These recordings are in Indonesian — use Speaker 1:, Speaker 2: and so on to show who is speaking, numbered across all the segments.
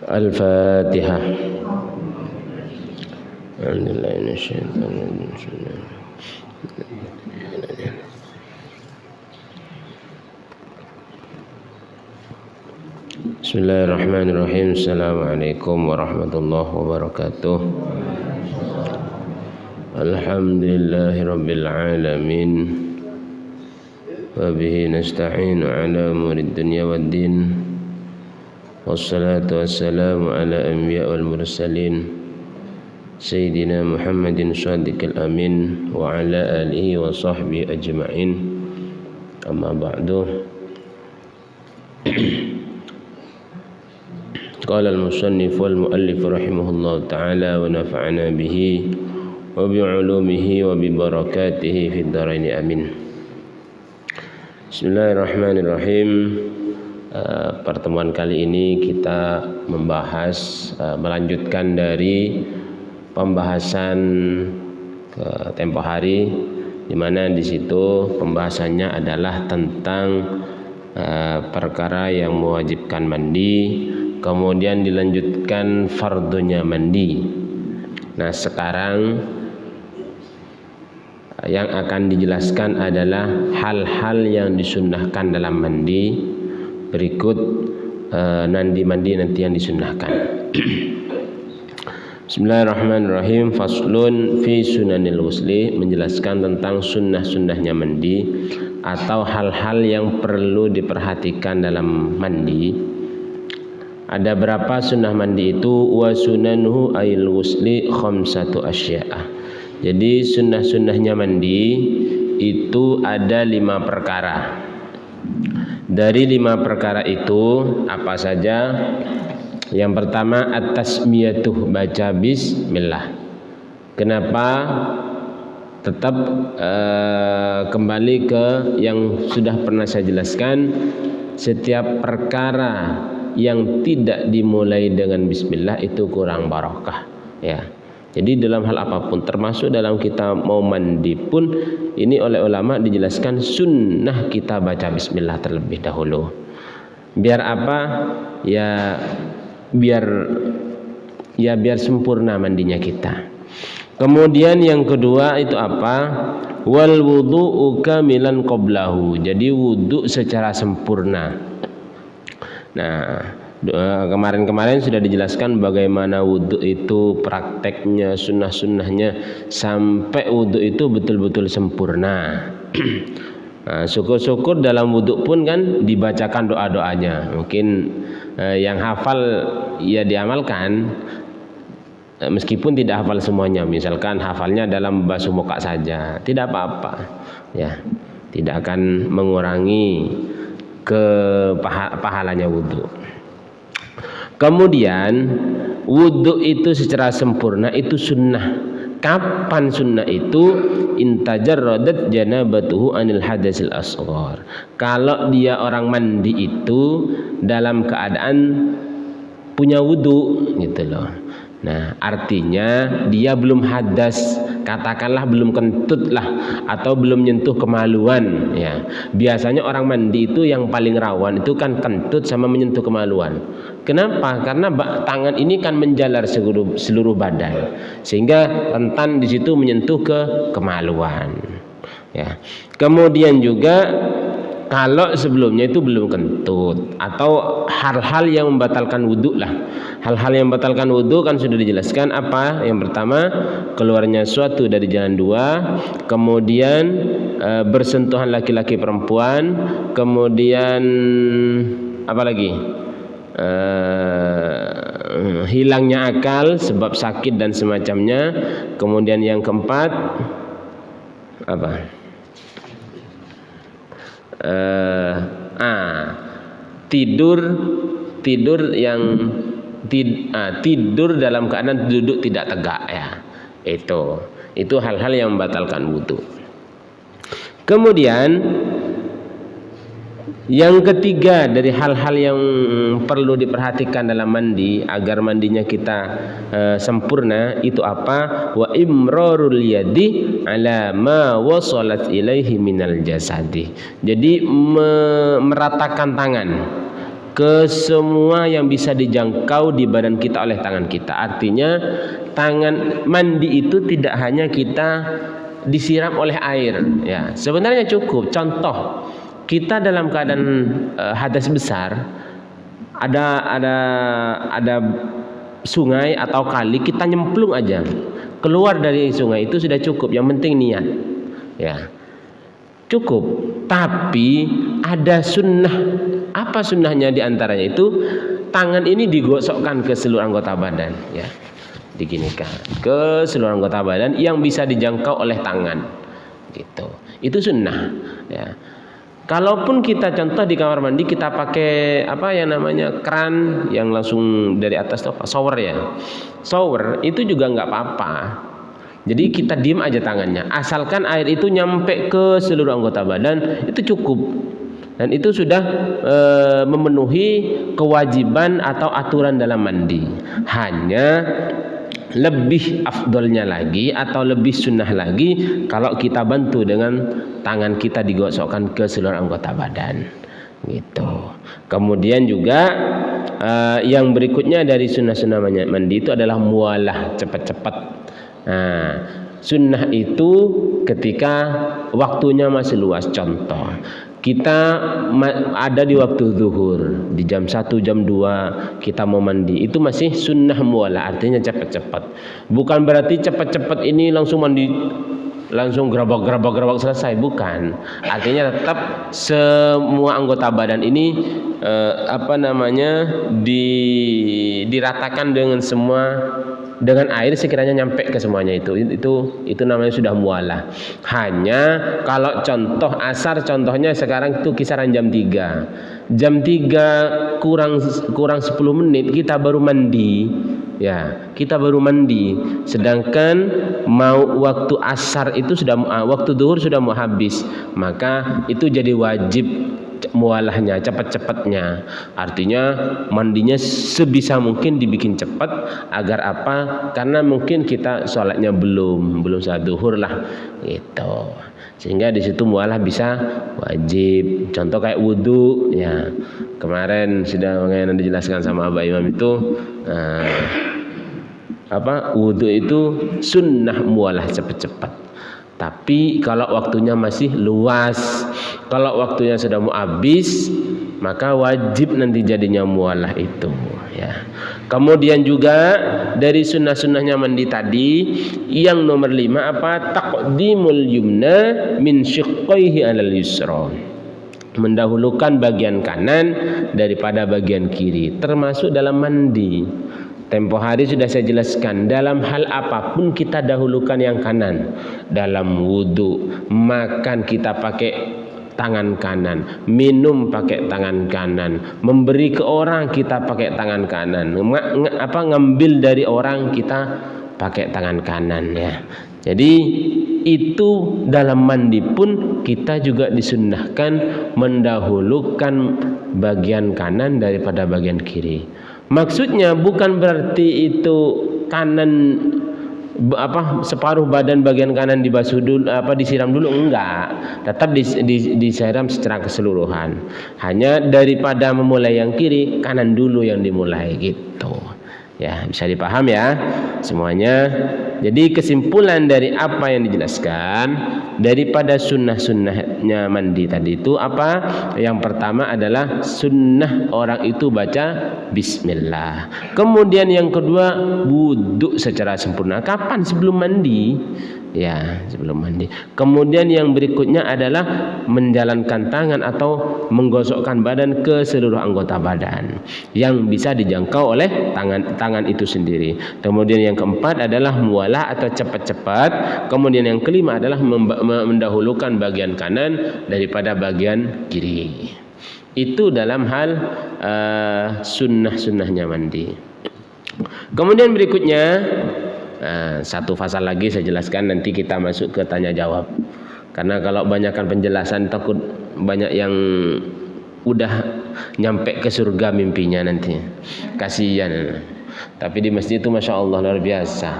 Speaker 1: Al-Fatihah. Bismillahirrahmanirrahim. Assalamualaikum warahmatullahi wabarakatuh. Alhamdulillahirabbil alamin. Wa bihi nasta'inu ala umurid dunya waddin. Wassalatu wassalamu ala anbiya wal mursalin Sayyidina Muhammadin shadiqil amin wa ala alihi wa sahbihi ajma'in. Amma ba'du. Qala al-musannif wal muallif rahimahullahu ta'ala wa nafa'ana bihi wa bi'ulumihi wa bi barakatihi fid dharain amin. Bismillahirrahmanirrahim. Pertemuan kali ini kita membahas melanjutkan dari pembahasan ke tempo hari, di mana di situ pembahasannya adalah tentang perkara yang mewajibkan mandi, kemudian dilanjutkan fardunya mandi. Nah, sekarang yang akan dijelaskan adalah hal-hal yang disunnahkan dalam mandi. Berikut mandi nanti yang disunnahkan. Bismillahirrahmanirrahim. Faslun fi sunanil ghusli, menjelaskan tentang sunnah-sunnahnya mandi atau hal-hal yang perlu diperhatikan dalam mandi. Ada berapa sunnah mandi itu? Wa sunanuhu ayil ghusli khamsatu asya'a. Jadi sunnah-sunnahnya mandi itu ada 5 perkara. Dari 5 perkara itu apa saja? Yang pertama at-tasmiyatuh, baca bismillah. Kenapa? Tetap kembali ke yang sudah pernah saya jelaskan. Setiap perkara yang tidak dimulai dengan bismillah itu kurang barokah, ya. Jadi dalam hal apapun, termasuk dalam kita mau mandi pun, ini oleh ulama dijelaskan sunnah kita baca bismillah terlebih dahulu. Biar apa? Ya biar sempurna mandinya kita. Kemudian yang kedua itu apa? Wal wudu'u kamilan qablahu. Jadi wudu secara sempurna. Nah, kemarin sudah dijelaskan bagaimana wudhu itu prakteknya, sunnah-sunnahnya, sampai wudhu itu betul-betul sempurna. Nah, syukur-syukur dalam wudhu pun kan dibacakan doa-doanya. Mungkin yang hafal ya diamalkan, meskipun tidak hafal semuanya. Misalkan hafalnya dalam basuh muka saja, tidak apa-apa, ya, tidak akan mengurangi ke pahalanya wudhu. Kemudian wudhu itu secara sempurna itu sunnah. Kapan sunnah itu? Intajarradat janabatuhu anil hadasil asghar. Kalau dia orang mandi itu dalam keadaan punya wudhu, gitu loh. Nah, artinya dia belum hadas, katakanlah belum kentut lah, atau belum nyentuh kemaluan, ya. Biasanya orang mandi itu yang paling rawan itu kan kentut sama menyentuh kemaluan. Kenapa? Karena tangan ini kan menjalar seluruh badan, sehingga rentan di situ menyentuh ke kemaluan, ya. Kemudian juga kalau sebelumnya itu belum kentut, atau hal-hal yang membatalkan wudhu lah. Hal-hal yang membatalkan wudhu kan sudah dijelaskan apa? Yang pertama, keluarnya suatu dari jalan 2, kemudian bersentuhan laki-laki perempuan, kemudian apa lagi? Hilangnya akal sebab sakit dan semacamnya. Kemudian yang keempat apa? Tidur dalam keadaan duduk tidak tegak, ya. Itu hal-hal yang membatalkan wudu. Kemudian Yang ketiga dari hal-hal yang perlu diperhatikan dalam mandi agar mandinya kita sempurna itu apa? Wa imrarul yadi ala ma wasalat ilaihi minal jasadi. Jadi meratakan tangan ke semua yang bisa dijangkau di badan kita oleh tangan kita. Artinya tangan mandi itu tidak hanya kita disiram oleh air, ya. Sebenarnya cukup. Contoh, kita dalam keadaan hadas besar, ada sungai atau kali, kita nyemplung aja keluar dari sungai itu sudah cukup. Yang penting niat, ya, cukup. Tapi ada sunnah. Apa sunnahnya? Diantaranya itu tangan ini digosokkan ke seluruh anggota badan, ya, diginikan ke seluruh anggota badan yang bisa dijangkau oleh tangan, gitu. Itu sunnah, ya. Kalaupun kita contoh di kamar mandi kita pakai apa yang namanya keran yang langsung dari atas tuh apa, shower ya, shower itu juga nggak apa-apa. Jadi kita diem aja tangannya, asalkan air itu nyampe ke seluruh anggota badan itu cukup, dan itu sudah memenuhi kewajiban atau aturan dalam mandi. Hanya lebih afdolnya lagi atau lebih sunnah lagi kalau kita bantu dengan tangan kita digosokkan ke seluruh anggota badan, gitu. Kemudian juga yang berikutnya dari sunnah-sunnah mandi itu adalah mualah, cepat-cepat. Nah, sunnah itu ketika waktunya masih luas. Contoh, kita ada di waktu zuhur, di jam 1, jam 2 kita mau mandi, itu masih sunnah mualah, artinya cepat-cepat. Bukan berarti cepat-cepat ini langsung mandi, langsung gerabak selesai, bukan. Artinya tetap semua anggota badan ini diratakan dengan semua, dengan air sekiranya nyampe ke semuanya, itu namanya sudah mualah. Hanya kalau contoh asar, contohnya sekarang itu kisaran jam 3 kurang 10 menit kita baru mandi, ya, kita baru mandi. Sedangkan mau waktu asar itu sudah, waktu duhur sudah mau habis, maka itu jadi wajib mualahnya, cepat-cepatnya. Artinya mandinya sebisa mungkin dibikin cepat. Agar apa? Karena mungkin kita sholatnya belum saat duhur lah, gitu. Sehingga di situ mualah bisa wajib. Contoh kayak wudhu, ya, kemarin sudah dijelaskan sama Abah Imam itu wudhu itu sunnah mualah cepat-cepat. Tapi kalau waktunya masih luas, kalau waktunya sudah mau habis, maka wajib nanti jadinya mualah itu, ya. Kemudian juga dari sunnah-sunnahnya mandi tadi, yang nomor 5 apa? Taqdimul yumna min syiqqaihi alal yusra. Mendahulukan bagian kanan daripada bagian kiri, termasuk dalam mandi. Tempo hari sudah saya jelaskan, dalam hal apapun kita dahulukan yang kanan. Dalam wudhu, makan kita pakai tangan kanan, minum pakai tangan kanan, memberi ke orang kita pakai tangan kanan, ngambil dari orang kita pakai tangan kanan, ya. Jadi itu dalam mandi pun kita juga disunnahkan mendahulukan bagian kanan daripada bagian kiri. Maksudnya bukan berarti itu kanan separuh badan bagian kanan dibasuh dulu, disiram dulu, enggak. Tetap disiram secara keseluruhan. Hanya daripada memulai yang kiri, kanan dulu yang dimulai, gitu. Ya, bisa dipaham ya semuanya. Jadi kesimpulan dari apa yang dijelaskan daripada sunnah-sunnahnya mandi tadi itu apa? Yang pertama adalah sunnah orang itu baca bismillah. Kemudian yang kedua, wudhu secara sempurna. Kapan? Sebelum mandi. Ya, sebelum mandi. Kemudian yang berikutnya adalah menjalankan tangan atau menggosokkan badan ke seluruh anggota badan yang bisa dijangkau oleh tangan itu sendiri. Kemudian yang keempat adalah mualah atau cepat-cepat. Kemudian yang kelima adalah mendahulukan bagian kanan daripada bagian kiri. Itu dalam hal sunnah-sunnahnya mandi. Kemudian berikutnya, satu fasal lagi saya jelaskan, nanti kita masuk ke tanya jawab. Karena kalau banyakkan penjelasan takut banyak yang udah nyampe ke surga mimpinya nanti. Kasihan. Tapi di masjid itu masya Allah luar biasa.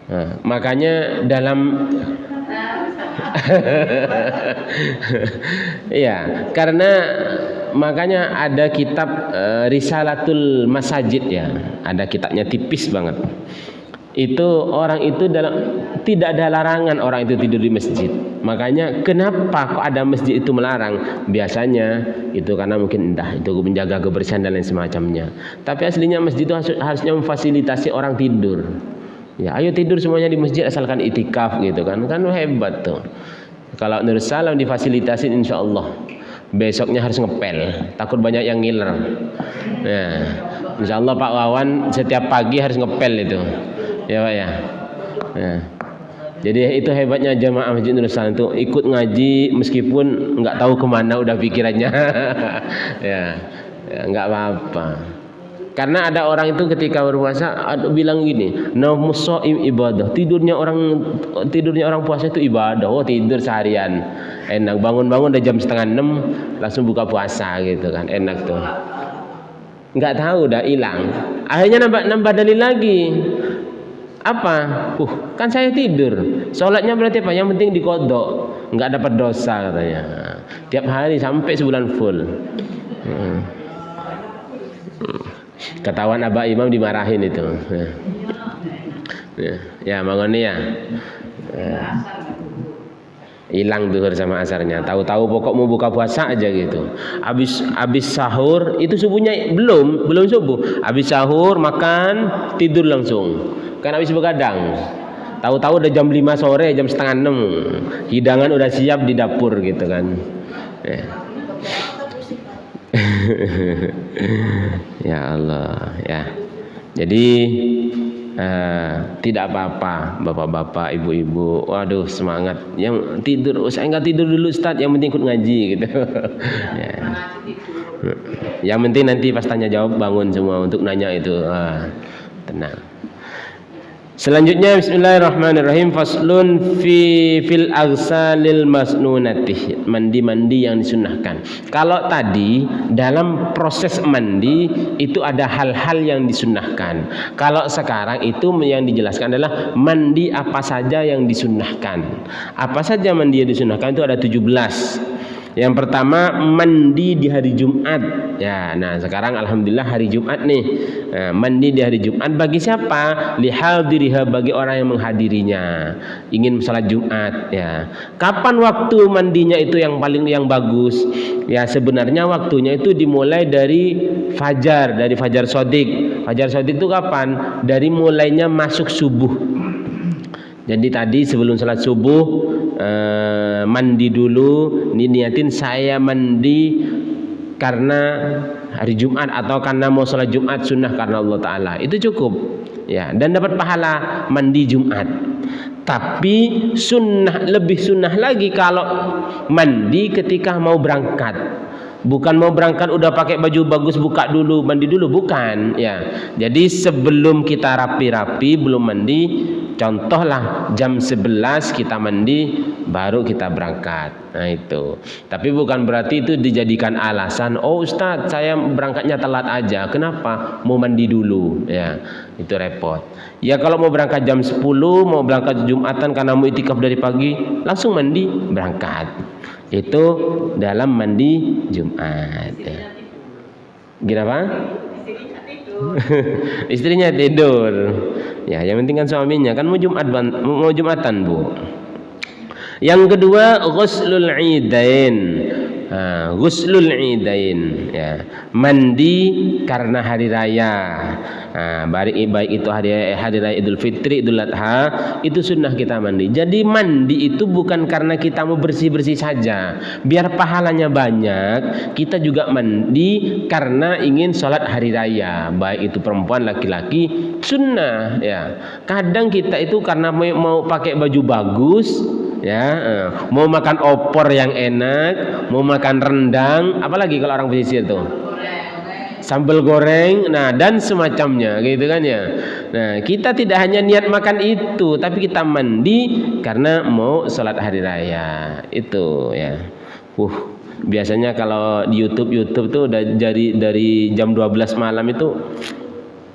Speaker 1: Nah, makanya dalam ya, karena makanya ada kitab Risalatul Masajid ya, ada kitabnya tipis banget. Itu orang itu tidak ada larangan orang itu tidur di masjid. Makanya kenapa kok ada masjid itu melarang? Biasanya itu karena mungkin itu menjaga kebersihan dan lain semacamnya. Tapi aslinya masjid itu harusnya memfasilitasi orang tidur. Ya, ayo tidur semuanya di masjid asalkan itikaf gitu kan hebat tuh. Kalau Nur Salam difasilitasin insya Allah besoknya harus ngepel, takut banyak yang ngiler. Nah, insya Allah Pak Wawan setiap pagi harus ngepel itu. Ya Pak ya. Nah, jadi itu hebatnya jamaah Masjid Nur Salam itu ikut ngaji meskipun nggak tahu kemana udah pikirannya. Ya nggak apa-apa. Karena ada orang itu ketika berpuasa bilang gini, naumus shaim ibadah. Tidurnya orang puasa itu ibadah. Oh, tidur seharian. Enak, bangun-bangun udah jam 5:30 langsung buka puasa gitu kan. Enak tuh. Enggak tahu udah hilang. Akhirnya nambah dalil lagi. Apa? Kan saya tidur. Sholatnya berarti apa? Yang penting dikodok. Enggak dapat dosa katanya. Tiap hari sampai sebulan full. Ketahuan Abah Imam dimarahin itu. Ya bangun ya. Hilang duhur sama asarnya. Tahu-tahu pokok mau buka puasa aja gitu. Habis sahur itu subuhnya belum subuh. Habis sahur makan tidur langsung. Kan habis begadang. Tahu-tahu udah jam 5 sore, jam 5:30. Hidangan udah siap di dapur gitu kan. Ya Allah ya. Jadi tidak apa-apa bapak-bapak, ibu-ibu. Waduh semangat. Yang tidur, saya nggak tidur dulu Ustaz, yang penting ikut ngaji gitu. Ya. Yang penting nanti pas tanya jawab bangun semua untuk nanya itu. Tenang. Selanjutnya bismillahirrahmanirrahim, faslun fil aghsalil masnunatih, mandi yang disunnahkan. Kalau tadi dalam proses mandi itu ada hal-hal yang disunnahkan. Kalau sekarang itu yang dijelaskan adalah mandi apa saja yang disunnahkan. Apa saja mandi yang disunnahkan itu ada 17. Yang pertama mandi di hari Jumat. Ya, nah sekarang alhamdulillah hari Jumat nih. Nah, mandi di hari Jumat bagi siapa? Lihadiriha, bagi orang yang menghadirinya. Ingin salat Jumat ya. Kapan waktu mandinya itu yang bagus? Ya sebenarnya waktunya itu dimulai dari fajar shadiq. Fajar shadiq itu kapan? Dari mulainya masuk subuh. Jadi tadi sebelum salat subuh mandi dulu, niatin saya mandi karena hari Jumat atau karena mau sholat Jumat sunnah karena Allah Ta'ala, itu cukup ya, dan dapat pahala mandi Jumat. Tapi lebih sunnah lagi kalau mandi ketika mau berangkat. Bukan mau berangkat udah pakai baju bagus buka dulu mandi dulu, bukan ya. Jadi sebelum kita rapi-rapi belum mandi, contohlah jam 11 kita mandi baru kita berangkat. Nah itu. Tapi bukan berarti itu dijadikan alasan, oh Ustadz saya berangkatnya telat aja. Kenapa? Mau mandi dulu ya. Itu repot. Ya kalau mau berangkat jam 10, mau berangkat Jumatan karena mau itikaf dari pagi, langsung mandi berangkat. Itu dalam mandi Jumat. Gimana? Istrinya tidur. Ya, yang penting kan suaminya kan mau Jumatan, Bu. Yang kedua ghuslul idain. Ghuslul idain ya. Mandi karena hari raya. Baik itu hari raya Idul Fitri, Idul Adha, itu sunnah kita mandi. Jadi mandi itu bukan karena kita mau bersih-bersih saja. Biar pahalanya banyak, kita juga mandi karena ingin sholat hari raya. Baik itu perempuan, laki-laki, sunnah ya. Kadang kita itu karena mau pakai baju bagus ya, mau makan opor yang enak, mau makan rendang, apalagi kalau orang pesisir tuh sambal goreng, nah dan semacamnya gitu kan ya. Nah kita tidak hanya niat makan itu, tapi kita mandi karena mau sholat hari raya itu ya. Biasanya kalau di YouTube tuh udah dari jam 12 malam itu,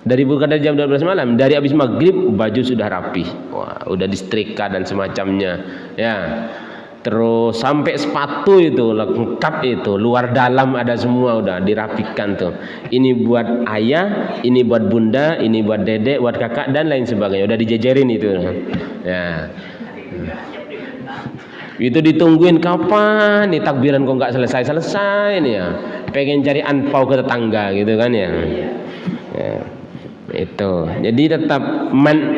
Speaker 1: bukan dari jam 12 malam, dari habis maghrib baju sudah rapi, wah udah disetrika dan semacamnya ya. Terus sampai sepatu itu lengkap, itu luar dalam ada semua, udah dirapikan tuh. Ini buat ayah, ini buat bunda, ini buat dedek, buat kakak dan lain sebagainya, udah dijejerin itu ya. Itu ditungguin kapan nih takbiran kok nggak selesai nih ya, pengen cari anpau ke tetangga gitu kan ya. Itu jadi tetap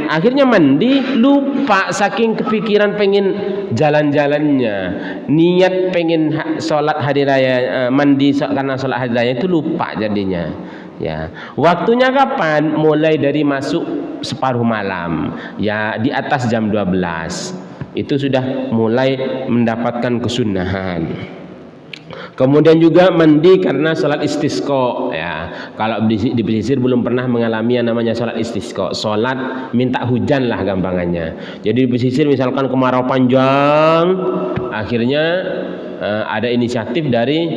Speaker 1: akhirnya mandi, lupa saking kepikiran pengen jalan-jalannya, niat pengen sholat hari raya, mandi karena sholat hari raya itu lupa jadinya ya. Waktunya kapan? Mulai dari masuk separuh malam ya, di atas jam 12 itu sudah mulai mendapatkan kesunahan. Kemudian juga mandi karena sholat istisqa ya. Kalau di pesisir belum pernah mengalami yang namanya sholat istisqa, sholat minta hujan lah gampangannya. Jadi di pesisir misalkan kemarau panjang, akhirnya ada inisiatif dari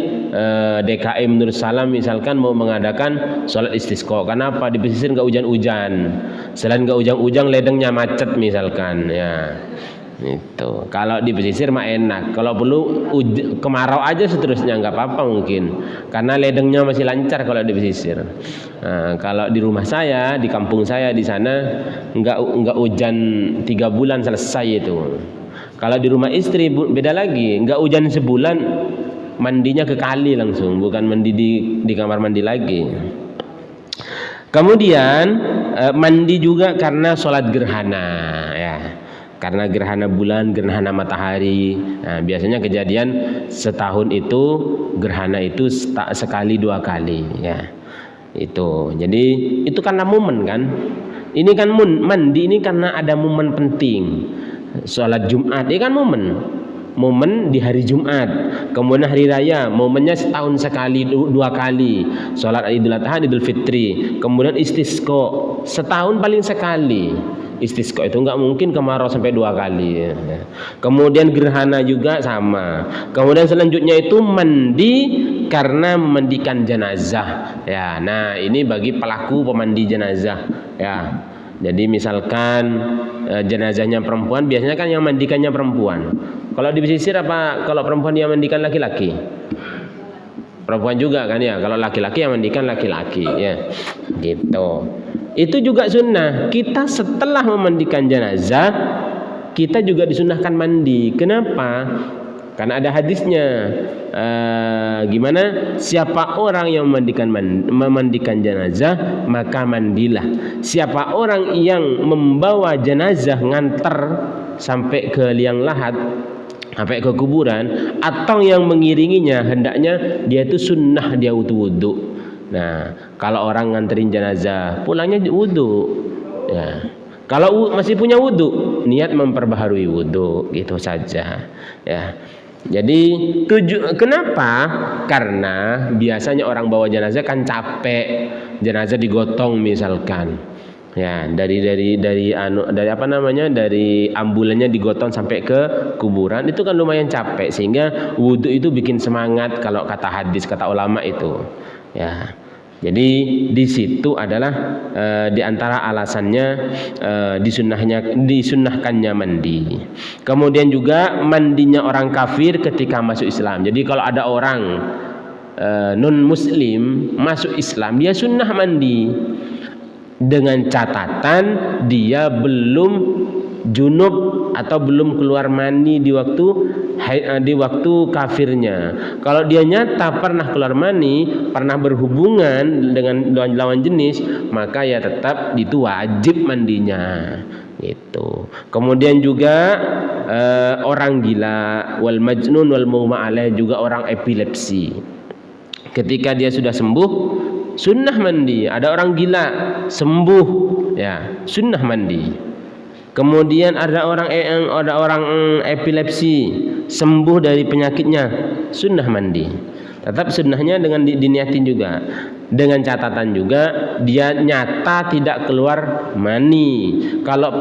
Speaker 1: DKM Nur Salam misalkan mau mengadakan sholat istisqa. Kenapa? Di pesisir nggak hujan-hujan. Selain nggak hujan-hujan, ledengnya macet misalkan ya. Itu kalau di pesisir mah enak, kalau perlu kemarau aja seterusnya nggak apa-apa mungkin, karena ledengnya masih lancar kalau di pesisir. Nah, kalau di rumah saya, di kampung saya di sana nggak hujan 3 bulan selesai itu. Kalau di rumah istri beda lagi, nggak hujan sebulan, mandinya ke kali langsung, bukan mandi di kamar mandi lagi. Kemudian mandi juga karena sholat gerhana ya. Karena gerhana bulan, gerhana matahari. Nah, biasanya kejadian setahun itu gerhana itu sekali 2 kali ya. Itu. Jadi itu karena momen kan. Ini kan mandi ini karena ada momen penting. Sholat Jumat ini kan momen di hari Jumat. Kemudian hari raya, momennya setahun sekali 2 kali. Sholat Idul Adha, Idul Fitri. Kemudian istisqa, setahun paling sekali. Istisqa itu nggak mungkin kemarau sampai 2 kali ya. Kemudian gerhana juga sama. Kemudian selanjutnya itu mandi karena memandikan jenazah ya. Nah ini bagi pelaku pemandi jenazah ya. Jadi misalkan jenazahnya perempuan, biasanya kan yang mandikannya perempuan. Kalau di pesisir apa kalau perempuan yang mandikan laki-laki? Perempuan juga kan ya. Kalau laki-laki yang mandikan laki-laki ya. Gitu. Itu juga sunnah. Kita setelah memandikan jenazah, kita juga disunahkan mandi. Kenapa? Karena ada hadisnya. Gimana? Siapa orang yang memandikan jenazah, maka mandilah. Siapa orang yang membawa jenazah nganter sampai ke liang lahat, sampai ke kuburan, atau yang mengiringinya, hendaknya dia itu sunnah dia wudu. Nah, kalau orang nganterin jenazah, pulangnya wudu. Ya. Kalau masih punya wudu, niat memperbaharui wudu, gitu saja. Ya. Jadi kenapa? Karena biasanya orang bawa jenazah kan capek, jenazah digotong misalkan. Ya, dari apa namanya? Dari ambulannya digotong sampai ke kuburan, itu kan lumayan capek, sehingga wudu itu bikin semangat kalau kata hadis, kata ulama itu. Ya. Jadi di situ adalah di antara alasannya disunnahkannya mandi. Kemudian juga mandinya orang kafir ketika masuk Islam. Jadi kalau ada orang non muslim masuk Islam, dia sunnah mandi dengan catatan dia belum junub atau belum keluar mani di waktu kafirnya. Kalau dia nyata pernah keluar mani, pernah berhubungan dengan lawan jenis, maka ya tetap itu wajib mandinya. Gitu. Kemudian juga orang gila, wal majnun wal mughma alaih, juga orang epilepsi. Ketika dia sudah sembuh, sunnah mandi. Ada orang gila sembuh, ya sunnah mandi. Kemudian ada orang epilepsi sembuh dari penyakitnya, sunnah mandi. Tetap sunnahnya dengan diniatin juga, dengan catatan juga dia nyata tidak keluar mani. Kalau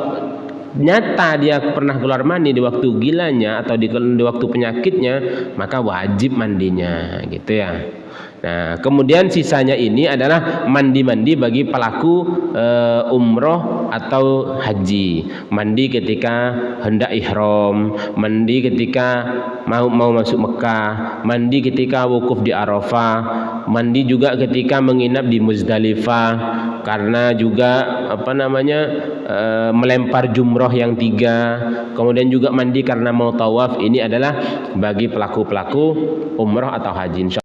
Speaker 1: nyata dia pernah keluar mandi di waktu gilanya atau di waktu penyakitnya, maka wajib mandinya, gitu ya. Nah, kemudian sisanya ini adalah mandi-mandi bagi pelaku umroh atau haji. Mandi ketika hendak ihram, mandi ketika mau masuk Mekah, mandi ketika wukuf di Arafah, mandi juga ketika menginap di Muzdalifah, karena juga melempar jumroh yang 3, kemudian juga mandi karena mau tawaf. Ini adalah bagi pelaku-pelaku umroh atau haji.